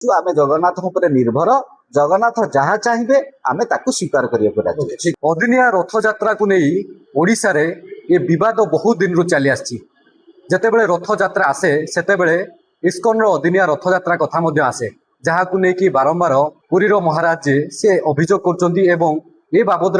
आमे जगन्नाथ उपर निर्भर जगन्नाथ जहाँ चाहिए आमे ताकू स्वीकार करिया राजी। अदिनिया रथ यात्रा को नहीं ओडिशा रे ये विवाद बहुत दिन रु चली आसी। जेतेबेले रथ यात्रा आसे सेतेबेले इस्कन रो अदिनिया रथ यात्रा कथा मध्य आसे जहाँ को लेकिन बारंबार पुरीर महाराज जे से अभियोग करचंती एवं ए बाबद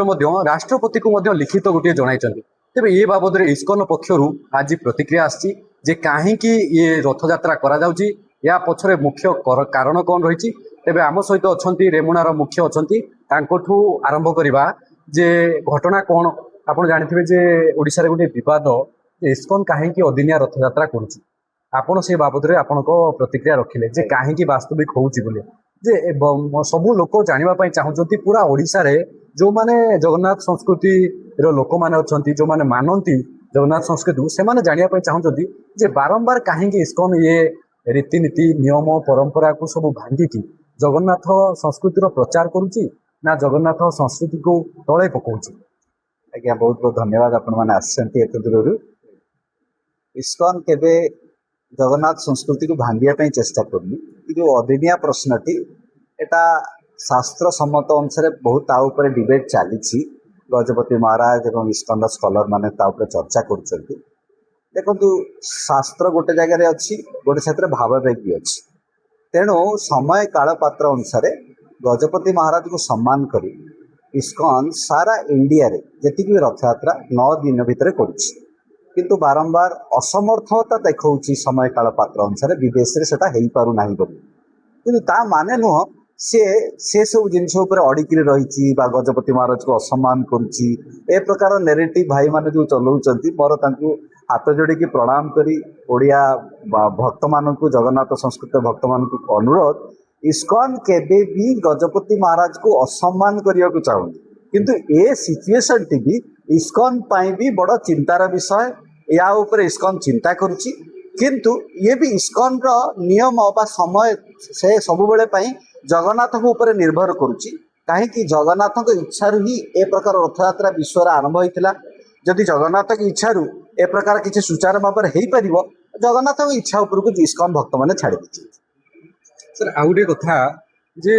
राष्ट्रपति को मध्य लिखित गोटे जणाइचंती। तेबे ये बाबद रे इस्कन पक्षरु आज प्रतिक्रिया आसी जे काहे कि ये रथ यात्रा करा जाउची या पछरे मुख्य कारण कौन रही। तेबे आम सहित अच्छी रेमुणार मुख्य अच्छी तांकोठू आरंभ करवा जे घटना कौन आप जानते जे ओडिशा रे गोटे विवाद इस्कन कहीं अदिनिया रथ यात्रा करुच्ची आपड़ से बाबद आपण प्रतिक्रिया रखिले जे कहीं वास्तविक होउची बोले जे सबू लोक जानापी चाहूँगी पूरा ओडिशा रे जो माने जगन्नाथ संस्कृति रो लोक माने अच्छी जो माने मानती जगन्नाथ संस्कृति से माने जानापी चाहूँगी जे बारंबार कहीं इस्कन ये रीतिनीति नियम परंपरा को सब भांगिकी जगन्नाथ संस्कृतिर प्रचार करुच्ची ना जगन्नाथ संस्कृति को तले पकाउची। आज्ञा बहुत बहुत धन्यवाद आपण मैंने आसते एत दूर। इस्कन केबे जगन्नाथ संस्कृति को भांगिया चेष्टा करनी जो अदिनिया प्रश्नटी एटा शास्त्र सम्मत अनुसार बहुत ताऊपर डिबेट चली गजपति महाराज और इस्कन स्कॉलर माने ताऊपर चर्चा कर देखु शास्त्र गोटे जगह अच्छी गोटे क्षेत्र भावावेगी अच्छी तेणु समय काल पात्र अनुसार गजपति महाराज को सम्मान करी इस्कन सारा इंडिया रे जी भी रथ यात्रा 9 दिन भितर किंतु बारंबार असमर्थता देखा समय काल पात्र अनुसार विदेश में सेटा हो पार ना कि माने नुह से सब जिनस अड़िकी रही गजपति महाराज को असम्मान करुच्ची ए प्रकार नेरेटिव भाई माने जो चलाउछंती मोर तांकु हाथ जोड़ी प्रणाम करी ओडिया भक्त मान जगन्नाथ संस्कृत भक्त मान अनुरोध इस्कन केबे भी गजपति महाराज को असम्मान करने को चाहूँगी किंतु ए सिचुएशन टी भी इस्कन पाई भी बड़ चिंतार विषय या ऊपर इस्कन चिंता करुच्ची किंतु ये भी इस्कन रो नियम बा समय से सब बेले जगन्नाथ को ऊपर निर्भर करुच्ची कहीं जगन्नाथ इच्छा ही ए प्रकार रथ यात्रा विश्व आरंभ होता जदि जगन्नाथ की इच्छा ए प्रकार किसी सुचारू भाव में हो पार जगन्नाथ की इच्छा उपरकू इस्कन भक्त मैंने छाड़ी दी। सर आउ गोटे कथा जे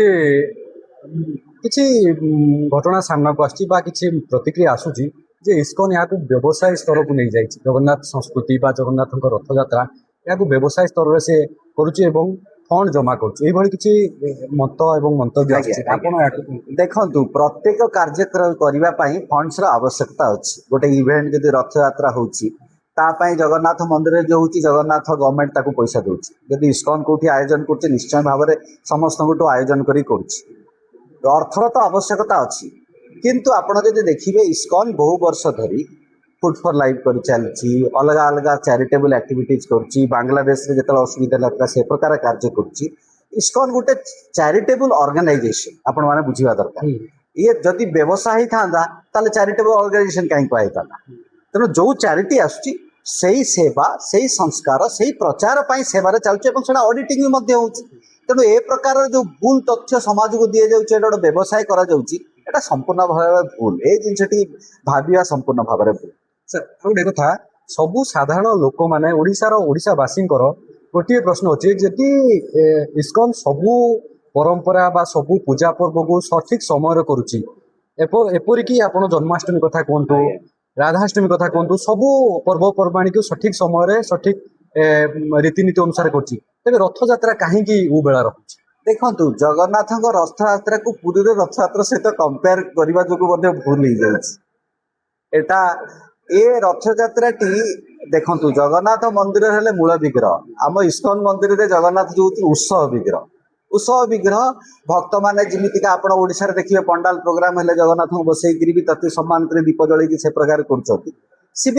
किसी घटना सामना को आसी किसी प्रतिक्रिया आसूची जे इस्कन यहाँ व्यवसाय स्तर को नहीं जाइए जगन्नाथ संस्कृति बा जगन्नाथ रथ यात्रा यहाँ व्यवसाय स्तर में से करुच्ची फंड जमा कर किसी मत एवं मंतव्य देखु प्रत्येक कार्यक्रम करने फंड्स आवश्यकता अच्छी गोटे इवेंट जब रथ यात्रा होपाई जगन्नाथ मंदिर जो हूँ जगन्नाथ गवर्नमेंट ताको पैसा दूसरी जब इस्कन कौटी आयोजन कर निश्चय भाव में समस्त आयोजन कर अर्थर तो आवश्यकता अच्छी किंतु आपड़ जब देखिए इस्कन बहु वर्ष धरी फूड फॉर लाइफ कर चलती अलग अलग चैरिटेबल एक्टिविटीज कर बांग्लादेश में जो असुविधा लगता से प्रकार कार्य कर इस्कन गोटे चैरिटेबल ऑर्गेनाइजेशन आपण मैंने बुझा दरकार ये जदि व्यवसाय था चैरिटेबल ऑर्गेनाइजेशन कहीं कहता तेणु जो चैरिटी आसुची सही सेवा सही संस्कार सही प्रचार पर सेवार चलुचे ऑडिटिंग भी तेणु ए प्रकार जो भूल तथ्य समाज को दि जाऊँच गोटे व्यवसाय करा संपूर्ण भाव भूल ए जिनटी भाविया संपूर्ण भाव में भूल। सर गोटे कथा सबू साधारण लोक मैंने ओडिशावासी गोटे प्रश्न अच्छे जी इस्कन सबू परंपरा बा सबू पूजा पर्व को सठिक समय करुच्ची एपरिकी आप जन्माष्टमी कथा कहतु राधाष्टमी कथा कहतु सबू पर्वपर्वाणी को सठिक समय सठिक रीतिनीति अनुसार कर रथ यात्रा कहीं बेला रखुच्छी देखु जगन्नाथ रथ यात्रा को पुरी रथ यात्रा सहित कंपेयर करने जो भूल हो जाता ए रथ यात्रा टी देखु जगन्नाथ मंदिर हेले मूल विग्रह आम इस्कन मंदिर में जगन्नाथ जो उत्सव विग्रह भक्त मैंने जमीक आप ओडिशा देखिए पंडाल प्रोग्राम हेले जगन्नाथ को बसईकरी भी तत्व सम्मान कर दीप जल से प्रकार करमती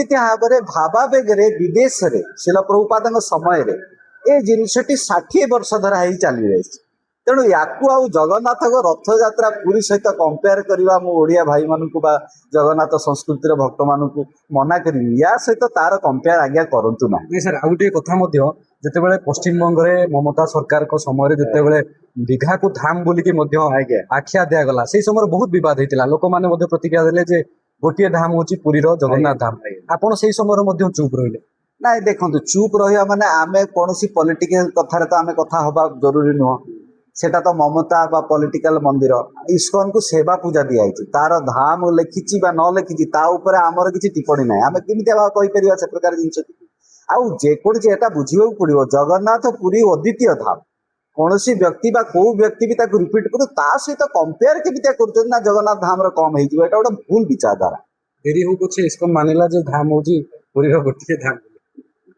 भाव में भावावेगे विदेश में शिल प्रभुपाद समय ए जिनटी 60 वर्ष धरा ही चली रही तेणु या जगन्नाथ रथ यात्रा पूरी सहित कंपेयर करवा ओडिया भाई मान जगन्नाथ संस्कृतिर भक्त मान मना करी या सहित तार कंपेयर आज्ञा करतु ना। सर आउ गोटे कथा जितेबाला पश्चिमबंग में ममता सरकार समय जितेबाला दीघा को धाम बोलिकी आख्या दिगला से समय बहुत बद होता लोक मैंने प्रतिक्रिया देले गोटे धाम हूँ पुरी जगन्नाथ धाम आपड़ से समय चुप रही ना देखो चुप रहा माने आम कौन पॉलिटिकल कथार तो आम कथा हवा जरूरी नुह সেটা তো মমতা বা পলিটিକାଲ মନ୍ଦିର ଇସ୍କନ କୁ ସେବା ପୂଜା ଦିଆଯାଇଛି ତାର ଧାମ ଲେଖିଛି ବା ନ ଲେଖିଛି ତା ଉପରେ ଆମର କିଛି ଟିପ୍ପଣୀ ନାହିଁ ଆମେ କେମିତି କହିପାରିବା ସେ ପ୍ରକାର ଜିନିଷ ଆଉ ଯେକୌଣସି ଏଟା ବୁଝିବାକୁ ପଡିବ ଜଗନ୍ନାଥ ପୁରୀ ଅଦ୍ୱିତୀୟ ଧାମ କୌଣସି ବ୍ୟକ୍ତି ବା କୋଉ ବ୍ୟକ୍ତି ବି ତାକୁ ରିପିଟ କରୁ ତା ସହିତ କମ୍ପେୟାର କେମିତି କରୁଛନ୍ତି ନା ଜଗନ୍ନାଥ ଧାମର କମ ହେଇଯିବ ଏଟା ଗୋଟେ ଭୁଲ ବିଚାରଧାରା ଡେରି ହଉ ପଛେ ଇସ୍କନ ମାନିଲା ଯେ ଧାମ ହଉଛି ପୁରୀର ଗୋଟିଏ ଧାମ।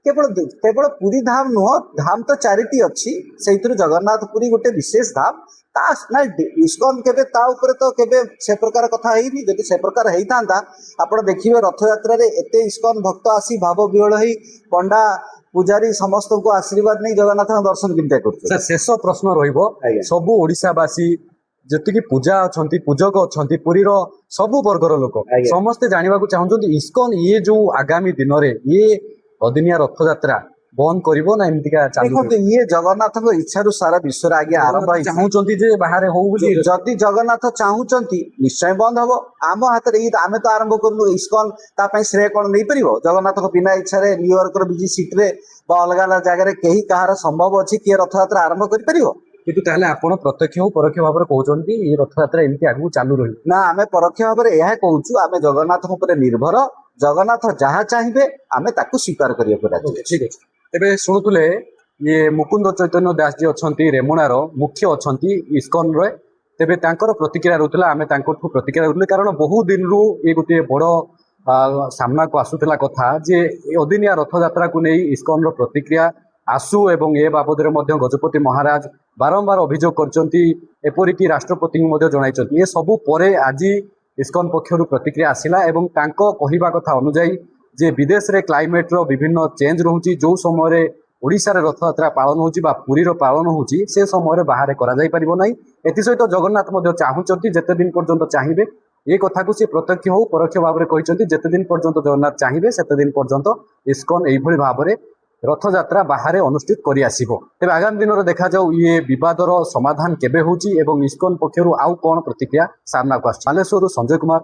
କେବଳ କେବଳ ପୁରୀ ଧାମ ନୁହଁ ଧାମ ତ ଚାରିଟି ଅଛି ସେଇଥିରୁ ଜଗନ୍ନାଥ ପୁରୀ ଗୋଟେ ବିଶେଷ ଧାମ ତା ନା ଇସ୍କନ କେବେ ତା ଉପରେ ତ କେବେ ସେ ପ୍ରକାର କଥା ହେଇନି ଯଦି ସେ ପ୍ରକାର ହେଇଥାନ୍ତା ଆପଣ ଦେଖିବେ ରଥଯାତ୍ରାରେ ଏତେ ଇସ୍କନ ଭକ୍ତ ଆସି ଭାବ ବିହଳ ହେଇ ପଣ୍ଡା ପୂଜାରୀ ସମସ୍ତଙ୍କୁ ଆଶୀର୍ବାଦ ନେଇ ଜଗନ୍ନାଥଙ୍କ ଦର୍ଶନ କେମିତି କରୁଛନ୍ତି। ସାର୍ ଶେଷ ପ୍ରଶ୍ନ ରହିବ ଆଜ୍ଞା। ସବୁ ଓଡ଼ିଶାବାସୀ ଯେତିକି ପୂଜା ଅଛନ୍ତି ପୂଜକ ଅଛନ୍ତି ପୁରୀର ସବୁ ବର୍ଗର ଲୋକ ଆଜ୍ଞା। ସମସ୍ତେ ଜାଣିବାକୁ ଚାହୁଁଛନ୍ତି ଇସ୍କନ ଇଏ ଯୋଉ ଆଗାମୀ ଦିନରେ ଇଏ ଅଦିନିଆ ରଥଯାତ୍ରା ବନ୍ଦ କରିବ ନା ଏମିତିକା ଚାଲୁ ଦେଖନ୍ତୁ ଇଏ ଜଗନ୍ନାଥଙ୍କ ଇଚ୍ଛାରୁ ସାରା ବିଶ୍ୱରେ ଆଜ୍ଞା ଆରମ୍ଭ ହେଇଛି ଚାହୁଁଛନ୍ତି ଯେ ବାହାରେ ହଉ ବୋଲି ଯଦି ଜଗନ୍ନାଥ ଚାହୁଁଛନ୍ତି ନିଶ୍ଚୟ ବନ୍ଦ ହବ ଆମ ହାତରେ ଆମେ ତ ଆରମ୍ଭ କରୁନୁ ଇସ୍କନ ତା ପାଇଁ ଶ୍ରେୟ କଣ ନେଇପାରିବ ଜଗନ୍ନାଥଙ୍କ ବିନା ଇଚ୍ଛାରେ ନ୍ୟୁୟର୍କର ବିଜି ସିଟରେ ବା ଅଲଗା ଅଲଗା ଜାଗାରେ କେହି କାହାର ସମ୍ଭବ ଅଛି କିଏ ରଥଯାତ୍ରା ଆରମ୍ଭ କରିପାରିବ କିନ୍ତୁ ତାହେଲେ ଆପଣ ପ୍ରତ୍ୟକ୍ଷ ହଉ ପରୋକ୍ଷ ଭାବରେ କହୁଛନ୍ତି ଏ ରଥଯାତ୍ରା ଏମିତି ଆଗକୁ ଚାଲୁ ରହିବ। ନା ଆମେ ପରୋକ୍ଷ ଭାବରେ ଏହା କହୁଛୁ ଆମେ ଜଗନ୍ନାଥଙ୍କ ଉପରେ ନିର୍ଭର ଜଗନ୍ନାଥ ଯାହା ଚାହିଁବେ ଆମେ ତାକୁ ସ୍ୱୀକାର କରିବାକୁ ରାଜି ଅଛୁ। ଠିକ ଅଛି ଏବେ ଶୁଣୁଥିଲେ ଇଏ ମୁକୁନ୍ଦ ଚୈତନ୍ୟ ଦାସ जी ଅଛନ୍ତି ରେମୁଣାର ମୁଖ୍ୟ ଅଛନ୍ତି ଇସ୍କନରେ ତେବେ ତାଙ୍କର ପ୍ରତିକ୍ରିୟା ରହୁଥିଲା ଆମେ ତାଙ୍କଠୁ ପ୍ରତିକ୍ରିୟା ରହୁଥିଲେ କାରଣ ବହୁ ଦିନରୁ ଏ ଗୋଟିଏ ବଡ଼ ସାମ୍ନାକୁ ଆସୁଥିଲା କଥା ଯେ ଏ ଅଦିନିଆ ରଥଯାତ୍ରାକୁ ନେଇ ଇସ୍କନର ପ୍ରତିକ୍ରିୟା ଆସୁ ଏବଂ ଏ ବାବଦରେ ମଧ୍ୟ ଗଜପତି ମହାରାଜ ବାରମ୍ବାର ଅଭିଯୋଗ କରିଛନ୍ତି ଏପରିକି ରାଷ୍ଟ୍ରପତିଙ୍କୁ ମଧ୍ୟ ଜଣାଇଛନ୍ତି ଏ ସବୁ ପରେ ଆଜି ଇସ୍କନ ପକ୍ଷରୁ ପ୍ରତିକ୍ରିୟା ଆସିଲା ଏବଂ ତାଙ୍କ କହିବା କଥା ଅନୁଯାୟୀ ଯେ ବିଦେଶରେ କ୍ଲାଇମେଟ୍ର ବିଭିନ୍ନ ଚେଞ୍ଜ ରହୁଛି ଯେଉଁ ସମୟରେ ଓଡ଼ିଶାରେ ରଥଯାତ୍ରା ପାଳନ ହେଉଛି ବା ପୁରୀର ପାଳନ ହେଉଛି ସେ ସମୟରେ ବାହାରେ କରାଯାଇପାରିବ ନାହିଁ ଏଥିସହିତ ଜଗନ୍ନାଥ ମଧ୍ୟ ଚାହୁଁଛନ୍ତି ଯେତେ ଦିନ ପର୍ଯ୍ୟନ୍ତ ଚାହିଁବେ ଏ କଥାକୁ ସେ ପ୍ରତ୍ୟକ୍ଷ ହଉ ପରୋକ୍ଷ ଭାବରେ କହିଛନ୍ତି ଯେତେ ଦିନ ପର୍ଯ୍ୟନ୍ତ ଜଗନ୍ନାଥ ଚାହିଁବେ ସେତେ ଦିନ ପର୍ଯ୍ୟନ୍ତ ଇସ୍କନ ଏଇଭଳି ଭାବରେ ରଥଯାତ୍ରା ବାହାରେ ଅନୁଷ୍ଠିତ କରି ଆସିବ ତେବେ ଆଗାମୀ ଦିନରେ ଦେଖାଯାଉ ଇଏ ବିବାଦର ସମାଧାନ କେବେ ହେଉଛି ଏବଂ ଇସ୍କନ ପକ୍ଷରୁ ଆଉ କ'ଣ ପ୍ରତିକ୍ରିୟା ସାମ୍ନାକୁ ଆସୁଛି। ବାଲେଶ୍ୱରରୁ ସଞ୍ଜୟ କୁମାର।